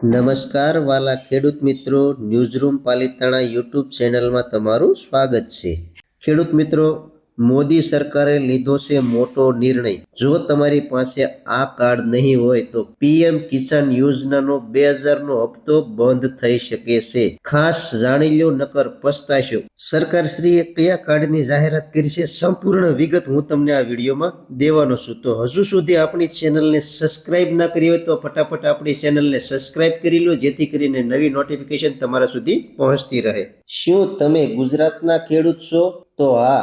નમસ્કાર વાલા ખેડૂત મિત્રો, ન્યૂઝરૂમ પાલિતાણા યુટ્યુબ ચેનલમાં તમારું સ્વાગત છે। ખેડૂત મિત્રો, મોદી સરકારે લીધો છે મોટો નિર્ણય। જો તમારી પાસે આ કાર્ડ નહીં હોય તો પીએમ કિસાન યોજનાનો 2000નો હપ્તો બંધ થઈ શકે છે। ખાસ જાણી લો, નકર પસ્તાશો। સરકારશ્રીએ કયા કાર્ડની જાહેરાત કરી છે, સંપૂર્ણ વિગત હું તમને આ વિડીયોમાં દેવાનો છું। તો હજુ સુધી આપણી ચેનલને સબસ્ક્રાઇબ ના કરી હોય તો ફટાફટ આપણી ચેનલને સબસ્ક્રાઇબ કરી લો, જેથી કરીને નવી નોટિફિકેશન તમારા સુધી પહોંચતી રહે। શું તમે ગુજરાતના ખેડૂત છો? તો હા,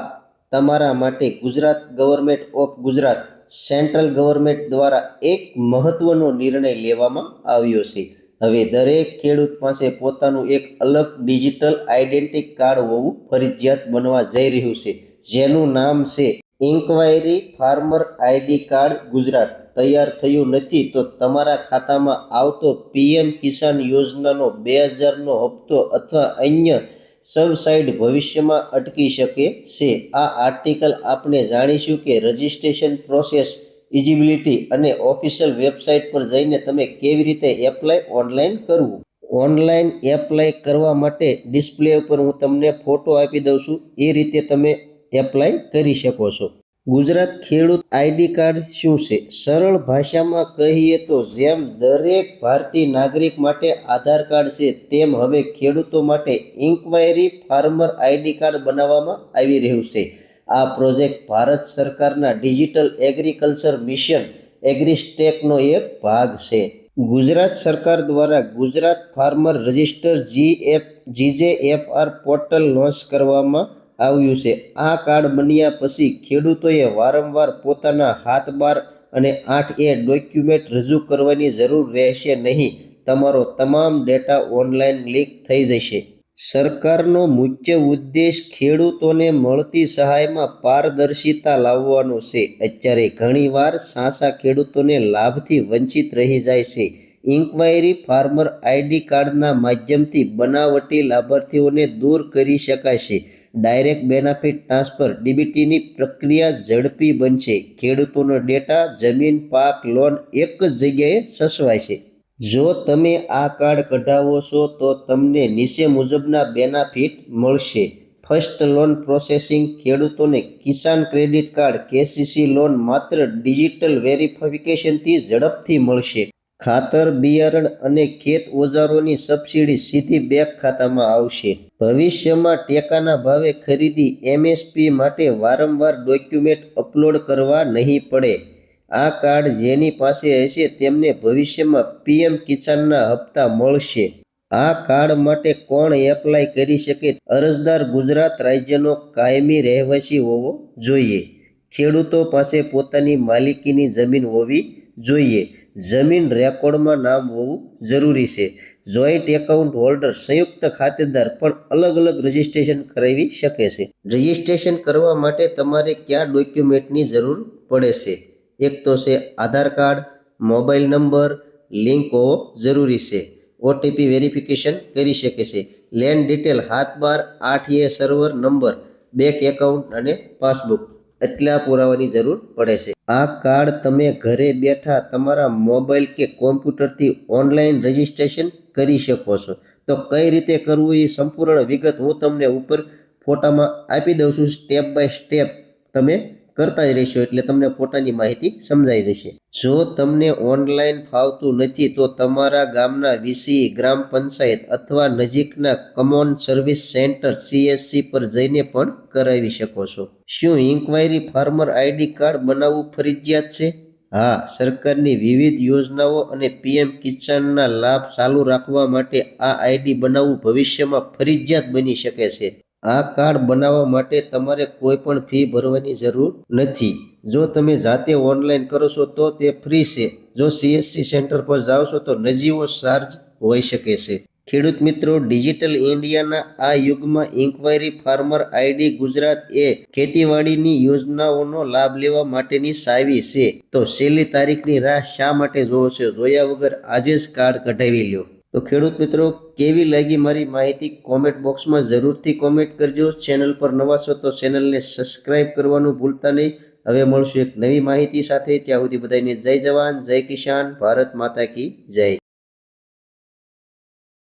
તમારા માટે Gujarat government of Gujarat central government દ્વારા એક મહત્વનો નિર્ણય લેવામાં આવ્યો છે। હવે દરેક ખેડૂત પાસે પોતાનું એક અલગ ડિજિટલ આઈડેન્ટિટી કાર્ડ હોવું ફરજિયાત બનવા જઈ રહ્યું છે, જેનું નામ છે inquiry farmer ID card Gujarat. તૈયાર થયું નથી તો તમારા ખાતામાં આવતો પીએમ કિસાન યોજનાનો 2000નો હપ્તો અથવા અન્ય સબસાઇડ ભવિષ્યમાં અટકી શકે છે। આ આર્ટિકલ આપણે જાણીશું કે રજિસ્ટ્રેશન પ્રોસેસ, ઇલિજિબિલિટી અને ઓફિશિયલ વેબસાઇટ પર જઈને તમે કેવી રીતે એપ્લાય ઓનલાઈન કરવું। ઓનલાઈન એપ્લાય કરવા માટે ડિસ્પ્લે ઉપર હું તમને ફોટો આપી દઉં છું, એ રીતે તમે એપ્લાય કરી શકો છો। ગુજરાત ખેડૂત આઈડી કાર્ડ શું છે? સરળ ભાષામાં કહીએ તો જેમ દરેક ભારતીય નાગરિક માટે આધાર કાર્ડ છે, તેમ હવે ખેડૂતો માટે ઇન્ક્વાયરી ફાર્મર આઈડી કાર્ડ બનાવવામાં આવી રહ્યું છે। આ પ્રોજેક્ટ ભારત સરકારના ડિજિટલ એગ્રીકલ્ચર મિશન એગ્રીસ્ટેકનો એક ભાગ છે। ગુજરાત સરકાર દ્વારા Gujarat farmer register GJFR portal launch કરવામાં આવ્યું છે। આ કાર્ડ બન્યા પછી ખેડૂતોએ વારંવાર પોતાના હાથબાર અને 8A ડોક્યુમેન્ટ રજૂ કરવાની જરૂર રહેશે નહીં। તમારો તમામ ડેટા ઓનલાઈન લિંક થઈ જશે। સરકારનો મુખ્ય ઉદ્દેશ ખેડૂતોને મળતી સહાયમાં પારદર્શિતા લાવવાનો છે। અત્યારે ઘણીવાર સાચા ખેડૂતોને લાભથી વંચિત રહી જાય છે। ઇન્ક્વાયરી ફાર્મર આઈડી કાર્ડના માધ્યમથી બનાવટી લાભાર્થીઓને દૂર કરી શકાશે। ડાયરેક્ટ બેનિફિટ ટ્રાન્સફર ડીબીટીની પ્રક્રિયા ઝડપી બનશે। ખેડૂતોનો ડેટા, જમીન, પાક, લોન એક જ જગ્યાએ સચવાશે। જો તમે આ કાર્ડ કઢાવો છો તો તમને નીચે મુજબના બેનિફિટ મળશે। ફર્સ્ટ લોન પ્રોસેસિંગ, ખેડૂતોને કિસાન ક્રેડિટ કાર્ડ KCC લોન માત્ર ડિજિટલ વેરિફિકેશનથી ઝડપથી મળશે। ખાતર, બિયારણ અને ખેત ઓજારોની સબસિડી સીધી બેંક ખાતામાં આવશે। ભવિષ્યમાં ટેકાના ભાવે ખરીદી MSP માટે વારંવાર ડોક્યુમેન્ટ અપલોડ કરવા નહીં પડે। આ કાર્ડ જેની પાસે હશે તેમને ભવિષ્યમાં પીએમ કિસાનના હપ્તા મળશે। આ કાર્ડ માટે કોણ એપ્લાય કરી શકે? અરજદાર ગુજરાત રાજ્યનો કાયમી રહેવાસી હોવો જોઈએ। ખેડૂતો પાસે પોતાની માલિકીની જમીન હોવી જોઈએ। જમીન રેકોર્ડમાં નામ હોવું જરૂરી છે। જોઈન્ટ એકાઉન્ટ હોલ્ડર, સંયુક્ત ખાતેદાર પણ અલગ અલગ રજિસ્ટ્રેશન કરાવી શકે છે। રજિસ્ટ્રેશન કરવા માટે તમારે કયા ડોક્યુમેન્ટની જરૂર પડે છે? એક તો છે Aadhaar card, mobile number link હોવો જરૂરી છે। OTP વેરિફિકેશન કરી શકે છે। લેન્ડ ડિટેલ, હાથબાર, 8A survey number, bank account અને પાસબુક એટલા પુરાવાની જરૂર પડે છે। આ કાર્ડ તમે ઘરે બેઠા તમારા મોબાઈલ કે કોમ્પ્યુટરથી ઓનલાઈન રજિસ્ટ્રેશન કરી શકો છો। તો કઈ રીતે કરવું એ સંપૂર્ણ વિગત હું તમને ઉપર ફોટામાં આપી દઉં છું। સ્ટેપ બાય સ્ટેપ તમે કરતા જ રહેશો એટલે તમને ફોટાની માહિતી સમજાઈ જશે। જો તમને ઓનલાઈન ફાવતું નથી તો તમારા ગામના VCE, ગ્રામ પંચાયત અથવા નજીકના કોમન સર્વિસ સેન્ટર CSC પર જઈને પણ કરાવી શકો છો। શું ઇન્ક્વાયરી ફાર્મર આઈડી કાર્ડ બનાવવું ફરજિયાત છે? હા, સરકારની વિવિધ યોજનાઓ અને પીએમ કિસાનના લાભ ચાલુ રાખવા માટે આ આઈડી બનાવવું ભવિષ્યમાં ફરજિયાત બની શકે છે। આ કાર્ડ બનાવવા માટે તમારે કોઈ પણ ફી ભરવાની જરૂર નથી। જો તમે જાતે ઓનલાઈન કરો છો તો તે ફ્રી છે। જો CSC સેન્ટર પર જાઓ છો તો નજીવો ચાર્જ હોઈ શકે છે। ખેડૂત મિત્રો, ડિજિટલ ઇન્ડિયાના આ યુગમાં ઇન્ક્વાયરી ફાર્મર આઈડી ગુજરાત એ ખેતીવાડીની યોજનાઓનો લાભ લેવા માટેની ચાવી છે। તો છેલ્લી તારીખની રાહ શા માટે જોવો છો? જોયા વગર આજે જ કાર્ડ કઢાવી લો। તો ખેડૂત મિત્રો, કેવી લાગી મારી માહિતી? કોમેન્ટ બોક્સમાં જરૂરથી કોમેન્ટ કરજો। ચેનલ પર નવા છો તો ચેનલને સબસ્ક્રાઇબ કરવાનું ભૂલતા નહીં। હવે મળશું એક નવી માહિતી સાથે। ત્યાં સુધી બધાને જય જવાન, જય કિસાન, ભારત માતા કી જય।